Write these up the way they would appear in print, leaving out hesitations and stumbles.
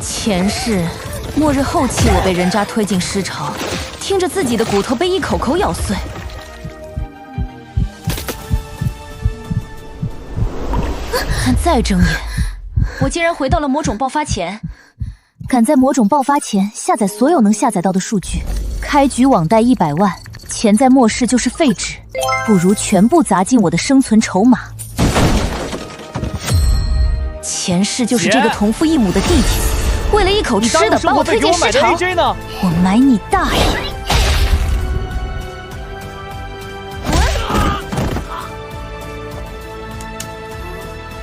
前世，末日后期，我被人渣推进尸潮，听着自己的骨头被一口口咬碎。但再睁眼，我竟然回到了魔种爆发前。赶在魔种爆发前下载所有能下载到的数据，开局网贷100万，钱在末世就是废纸，不如全部砸进我的生存筹码。前世就是这个同父异母的弟弟，为了一口吃的把我推进尸潮，我买你大爷！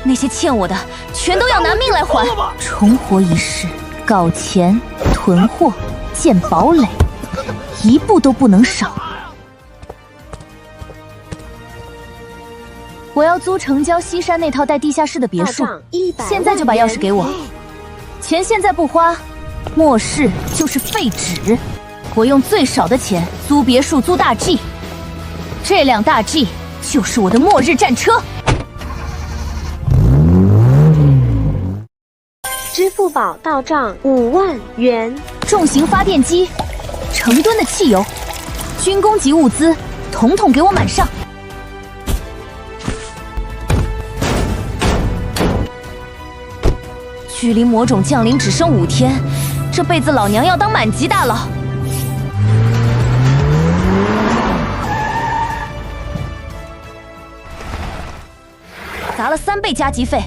那些欠我的，全都要拿命来还！重活一世，搞钱、囤货、建堡垒，一步都不能少。我要租城郊西山那套带地下室的别墅，现在就把钥匙给我。钱现在不花，末世就是废纸。我用最少的钱租别墅，租大 G， 这辆大 G 就是我的末日战车。支付宝到账5万元。重型发电机，成吨的汽油，军工级物资，统统给我满上。距离魔种降临只剩5天，这辈子老娘要当满级大佬。砸了3倍加急费，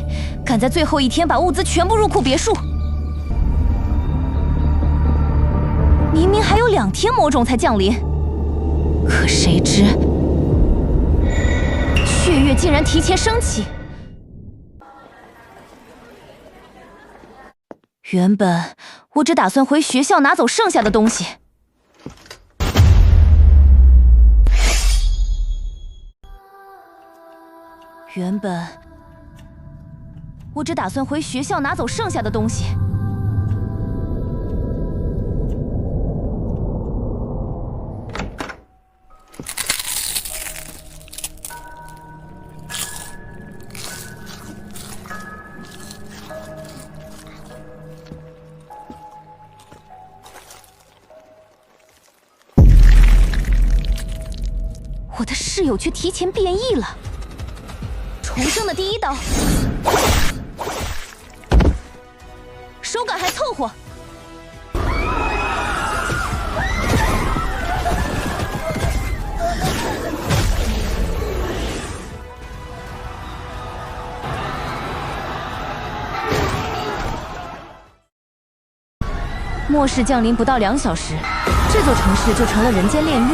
赶在最后一天把物资全部入库别墅。明明还有2天魔种才降临，可谁知血月竟然提前升起。原本我只打算回学校拿走剩下的东西。我的室友却提前变异了，重生的第1刀，手感还凑合。末世降临不到2小时，这座城市就成了人间炼狱。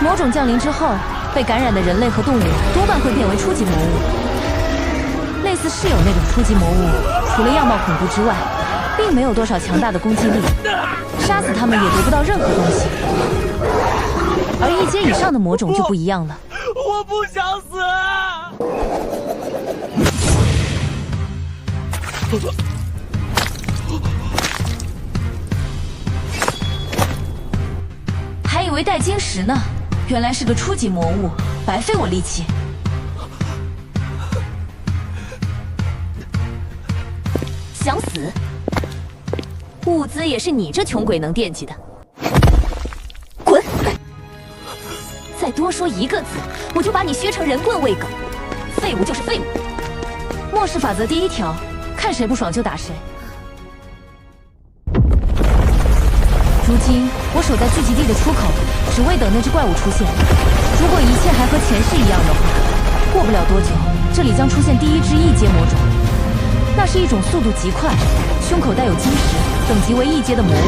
魔种降临之后，被感染的人类和动物多半会变为初级魔物。类似室友那种初级魔物，除了样貌恐怖之外，并没有多少强大的攻击力，杀死他们也得不到任何东西。而1阶以上的魔种就不一样了。我不想死！还以为带晶石呢，原来是个初级魔物，白费我力气。想死？物资也是你这穷鬼能惦记的。滚！再多说1个字，我就把你削成人棍喂狗。废物就是废物。末世法则第1条，看谁不爽就打谁。如今我守在聚集地的出口，只为等那只怪物出现。如果一切还和前世一样的话，过不了多久，这里将出现第1只1阶魔种。那是一种速度极快，胸口带有晶石，等级为1阶的魔物。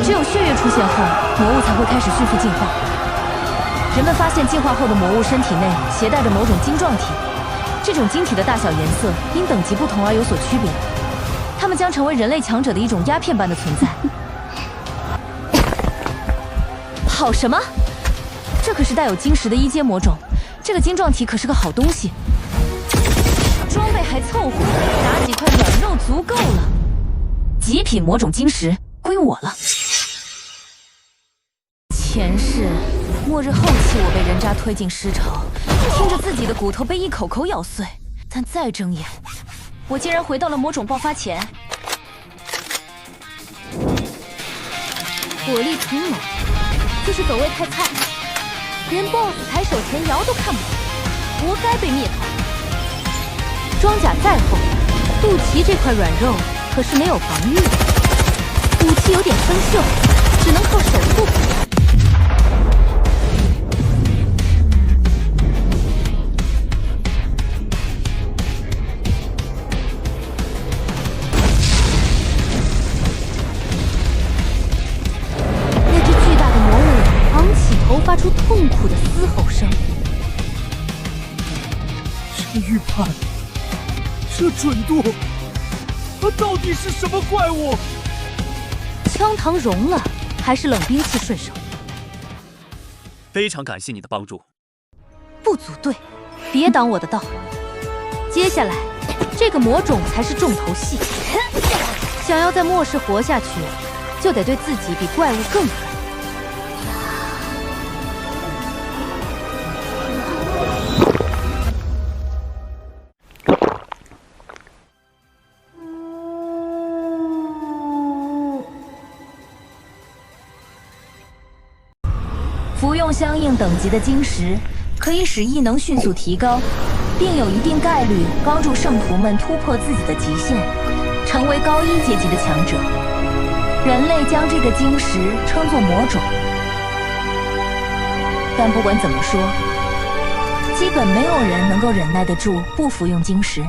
只有血月出现后，魔物才会开始迅速进化。人们发现进化后的魔物身体内携带着某种晶状体，这种晶体的大小、颜色因等级不同而有所区别。它们将成为人类强者的一种鸦片般的存在。好什么？这可是带有晶石的1阶魔种，这个晶状体可是个好东西。装备还凑合，打几块软肉足够了。极品魔种晶石归我了。前世末日后期，我被人渣推进尸潮，听着自己的骨头被一口口咬碎。但再睁眼，我竟然回到了魔种爆发前。火力挺猛，就是走位太菜，连 BOSS 抬手前摇都看不到，活该被灭团。装甲再厚，肚脐这块软肉可是没有防御的，武器有点生锈，只能靠手速补。发出痛苦的嘶吼声。这预判，这准度，到底是什么怪物？枪膛融了，还是冷兵器顺手？非常感谢你的帮助。不组队，别挡我的道。接下来，这个魔种才是重头戏。想要在末世活下去，就得对自己比怪物更狠。服用相应等级的晶石，可以使异能迅速提高，并有一定概率帮助圣徒们突破自己的极限，成为高1阶级的强者。人类将这个晶石称作魔种。但不管怎么说，基本没有人能够忍耐得住不服用晶石。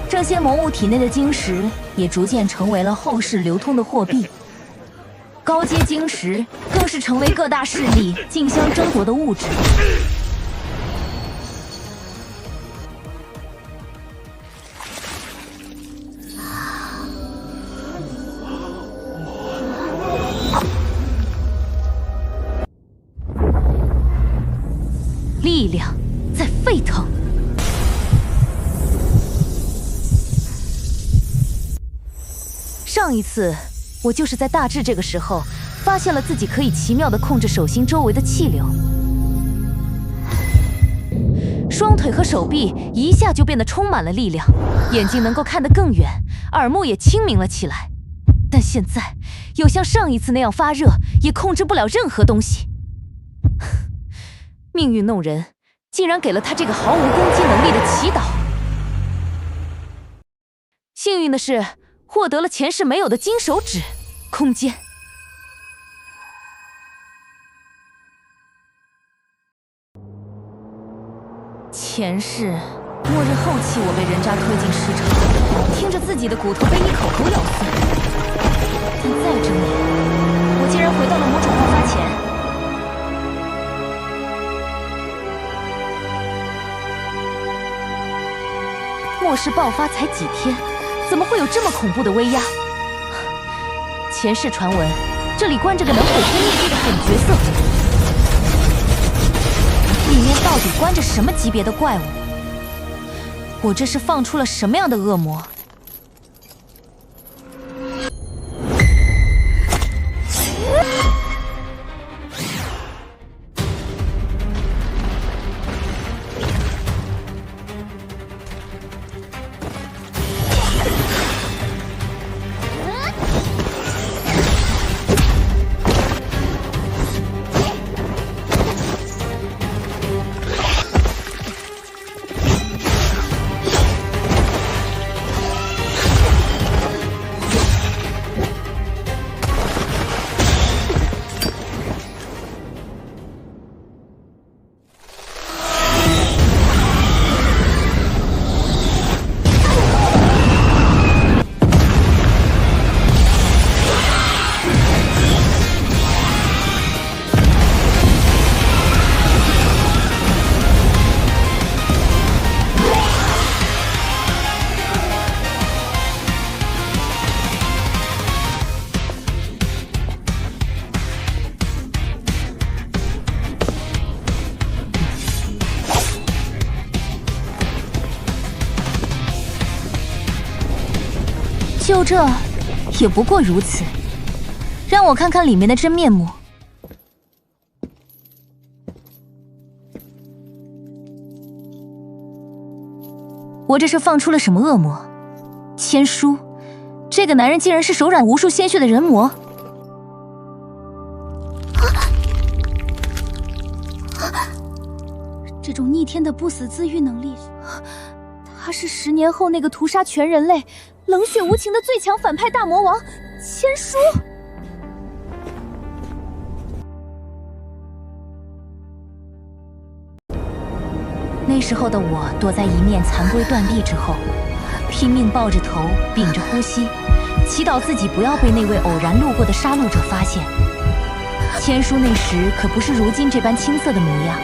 这些魔物体内的晶石也逐渐成为了后世流通的货币，高阶晶石更是成为各大势力竞相争夺的物质。力量在沸腾。上一次，我就是在大致这个时候，发现了自己可以奇妙地控制手心周围的气流，双腿和手臂一下就变得充满了力量，眼睛能够看得更远，耳目也清明了起来。但现在，又像上一次那样发热，也控制不了任何东西。命运弄人，竟然给了他这个毫无攻击能力的祈祷。幸运的是，获得了前世没有的金手指空间。前世末日后期，我被人渣推进尸场，听着自己的骨头被一口口咬碎。但再睁眼，我竟然回到了魔种爆发前。末世爆发才几天，怎么会有这么恐怖的威压？前世传闻，这里关着个能毁天灭地的狠角色，里面到底关着什么级别的怪物？我这是放出了什么样的恶魔？就这，也不过如此。让我看看里面的真面目。我这是放出了什么恶魔？千书，这个男人竟然是手染无数鲜血的人魔！这种逆天的不死自愈能力，他是10年后那个屠杀全人类、冷血无情的最强反派大魔王千书。那时候的我躲在一面残龟断壁之后，拼命抱着头，屏着呼吸，祈祷自己不要被那位偶然路过的杀戮者发现。千书那时可不是如今这般青涩的模样。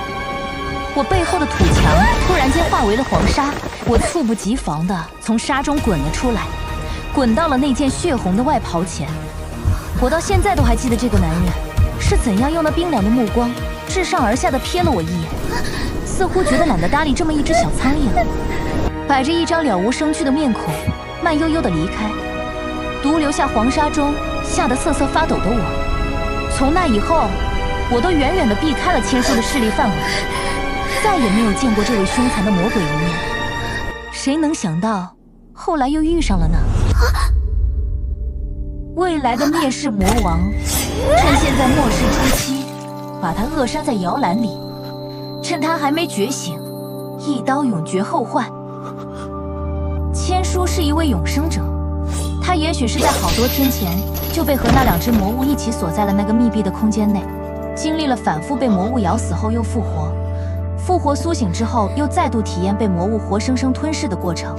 我背后的土墙突然间化为了黄沙，我猝不及防地从沙中滚了出来，滚到了那件血红的外袍前。我到现在都还记得这个男人是怎样用那冰凉的目光自上而下地瞥了我一眼，似乎觉得懒得搭理这么一只小苍蝇，摆着一张了无生趣的面孔，慢悠悠地离开，独留下黄沙中吓得瑟瑟发抖的我。从那以后，我都远远地避开了千书的势力范围，再也没有见过这位凶残的魔鬼一面。谁能想到，后来又遇上了呢？未来的灭世魔王，趁现在末世初期，把他扼杀在摇篮里，趁他还没觉醒，一刀永绝后患。千书是一位永生者，他也许是在好多天前就被和那2只魔物一起锁在了那个密闭的空间内，经历了反复被魔物咬死后又复活，复活苏醒之后又再度体验被魔物活生生吞噬的过程，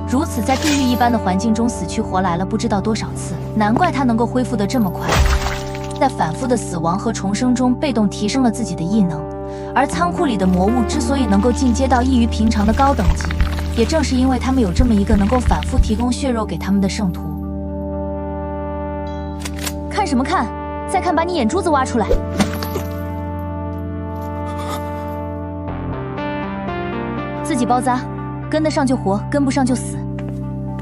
如此在地狱一般的环境中死去活来了不知道多少次，难怪他能够恢复得这么快，在反复的死亡和重生中被动提升了自己的异能。而仓库里的魔物之所以能够进阶到异于平常的高等级，也正是因为他们有这么一个能够反复提供血肉给他们的圣徒。看什么看？再看把你眼珠子挖出来！自己包扎，跟得上就活，跟不上就死。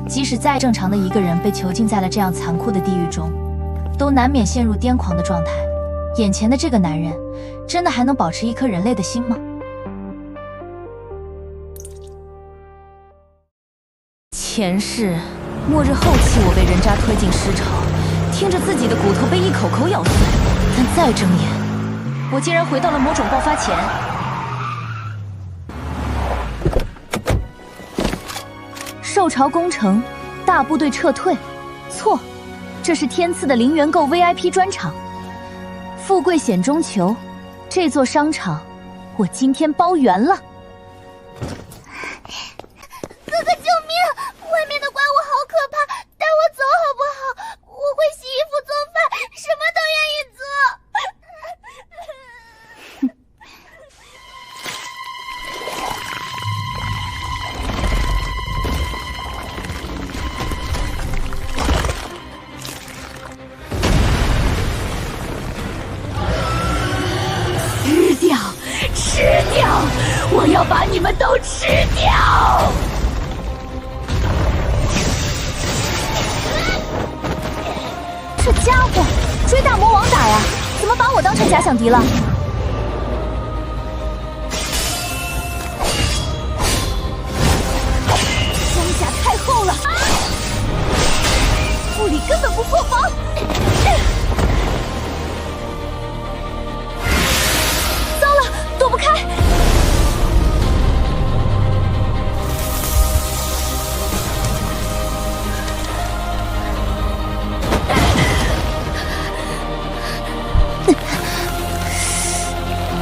即使再正常的一个人被囚禁在了这样残酷的地狱中，都难免陷入癫狂的状态。眼前的这个男人，真的还能保持一颗人类的心吗？前世末日后期，我被人渣推进尸潮，听着自己的骨头被一口口咬碎，但再睁眼，我竟然回到了某种爆发前。受潮攻城，大部队撤退。错，这是天赐的零元购 VIP 专场。富贵险中求，这座商场我今天包圆了。哥哥救命！外面的怪物好可怕，带我走好不好？我会洗衣服做饭，什么都愿意做。吃掉！我要把你们都吃掉！这家伙追大魔王打呀，怎么把我当成假想敌了？装甲太厚了，物理根本不破防。糟了，躲不开！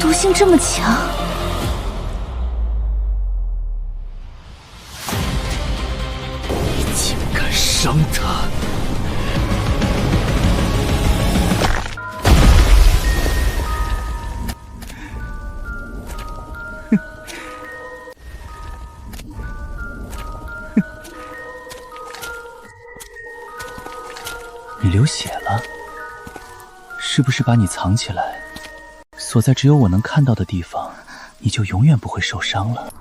毒性这么强，你竟敢伤他！你流血了，是不是把你藏起来，锁在只有我能看到的地方，你就永远不会受伤了？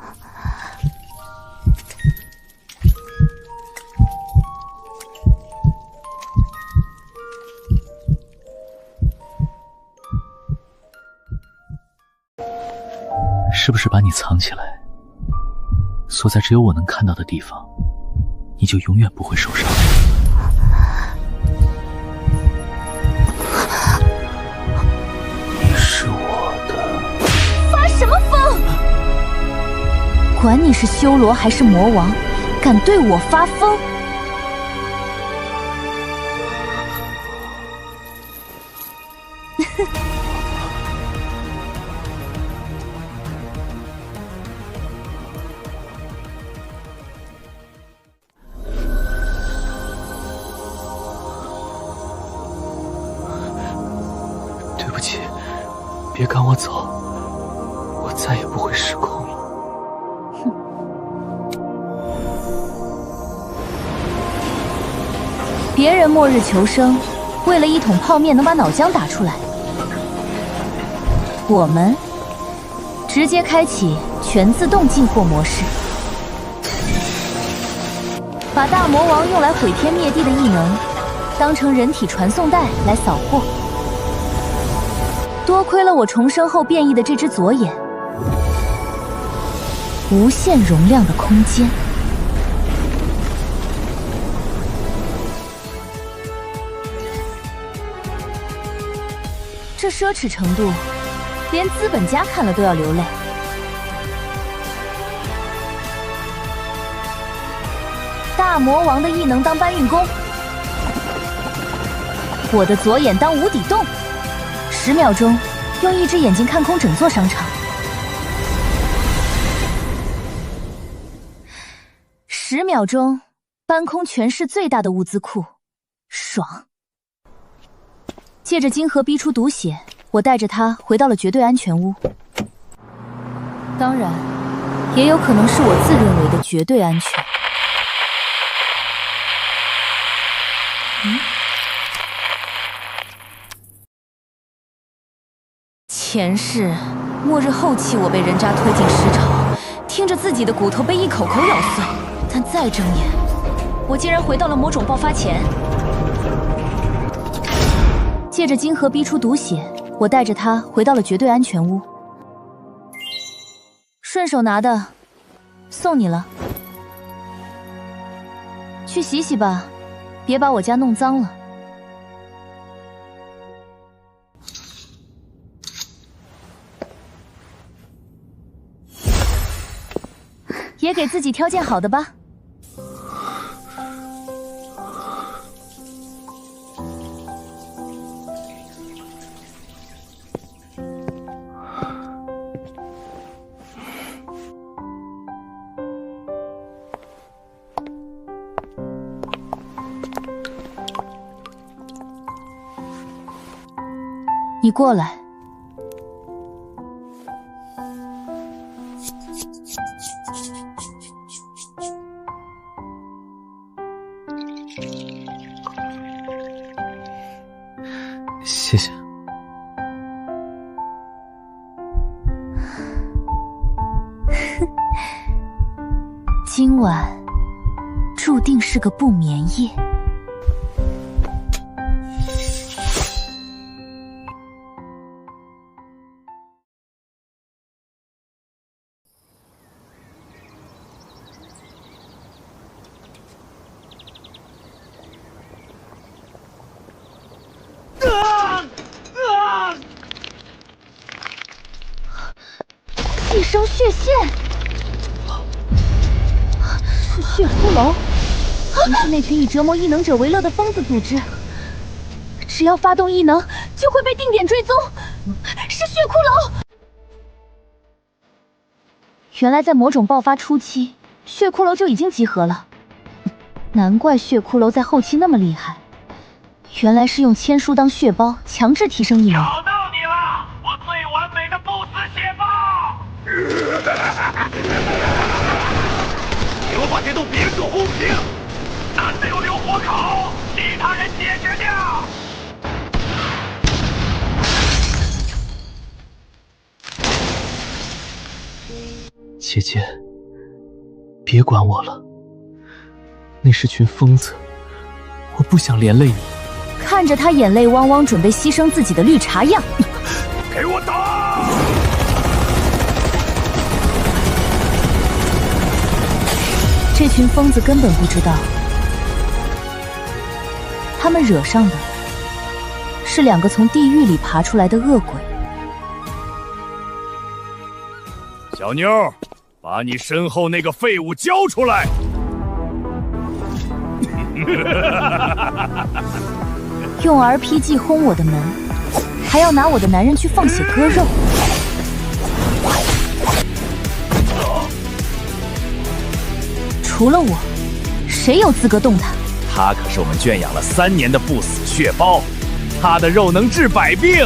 是不是把你藏起来，锁在只有我能看到的地方，你就永远不会受伤。你是我的。发什么疯？管你是修罗还是魔王，敢对我发疯！对不起，别赶我走，我再也不会失控了。别人末日求生，为了一桶泡面能把脑浆打出来，我们直接开启全自动进货模式，把大魔王用来毁天灭地的异能当成人体传送带来扫货。多亏了我重生后变异的这只左眼，无限容量的空间。这奢侈程度，连资本家看了都要流泪。大魔王的异能当搬运工，我的左眼当无底洞，10秒钟用一只眼睛看空整座商场，10秒钟搬空全市最大的物资库，爽！借着金河逼出毒血，我带着他回到了绝对安全屋。当然，也有可能是我自认为的绝对安全。前世末日后期，我被人渣推进尸潮，听着自己的骨头被一口口咬碎，但再睁眼，我竟然回到了魔种爆发前。借着金河逼出毒血，我带着他回到了绝对安全屋。顺手拿的，送你了。去洗洗吧，别把我家弄脏了。也给自己挑件好的吧。你过来。谢谢。今晚注定是个不眠夜。寄生血线，是血骷髅，一是那群以折磨异能者为乐的疯子组织。只要发动异能，就会被定点追踪。是血骷髅。原来在魔种爆发初期，血骷髅就已经集合了。难怪血骷髅在后期那么厉害，原来是用千书当血包，强制提升异能。找到你了，我最完美的不死血包！给我把这栋别墅轰平，男的有留火口，其他人解决掉。姐姐，别管我了，那是群疯子，我不想连累你。看着他眼泪汪汪，准备牺牲自己的绿茶样，给我打！这群疯子根本不知道，他们惹上的是2个从地狱里爬出来的恶鬼。小妞，把你身后那个废物交出来！用 RPG 轰我的门，还要拿我的男人去放血割肉。除了我，谁有资格动他？他可是我们圈养了3年的不死血包，他的肉能治百病。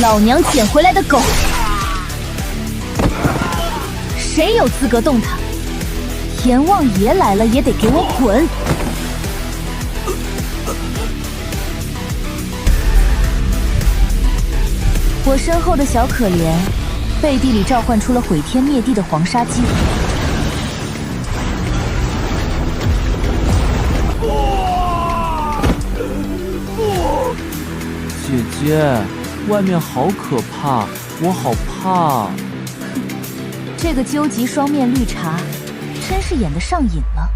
老娘捡回来的狗，谁有资格动他？阎王爷来了也得给我滚！我身后的小可怜，背地里召唤出了毁天灭地的黄沙鸡。姐姐，外面好可怕，我好怕。这个究极双面绿茶，真是演得上瘾了。